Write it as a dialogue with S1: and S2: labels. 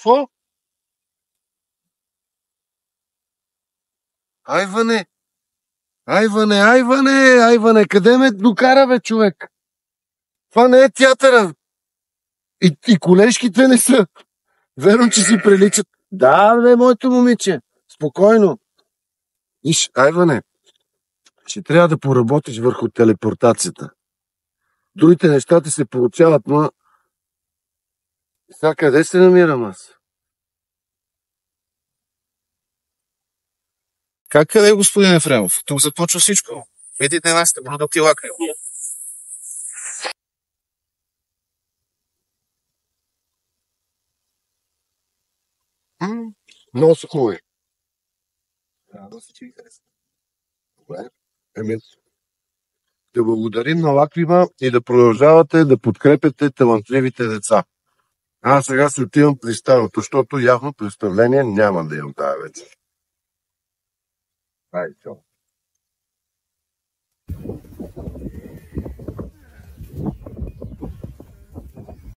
S1: Какво? Айване! Айване! Къде ме докара, бе, човек? Това не е театъра. И колежките не са. Верно, че си приличат. Да, бе, моето момиче. Спокойно. Виж, Айване, ще трябва да поработиш върху телепортацията. Другите неща ти се получават, но... Сега къде се намирам аз?
S2: Как къде, господин Ефремов? Тук започва всичко. Видите нашите продукти лакри.
S1: Много са хубави. Добре. Да благодарим на Лакрима и да продължавате да подкрепяте талантливите деца. Аз сега се отивам при старото, защото явно представление няма да имам тази вечер. Айде, чао.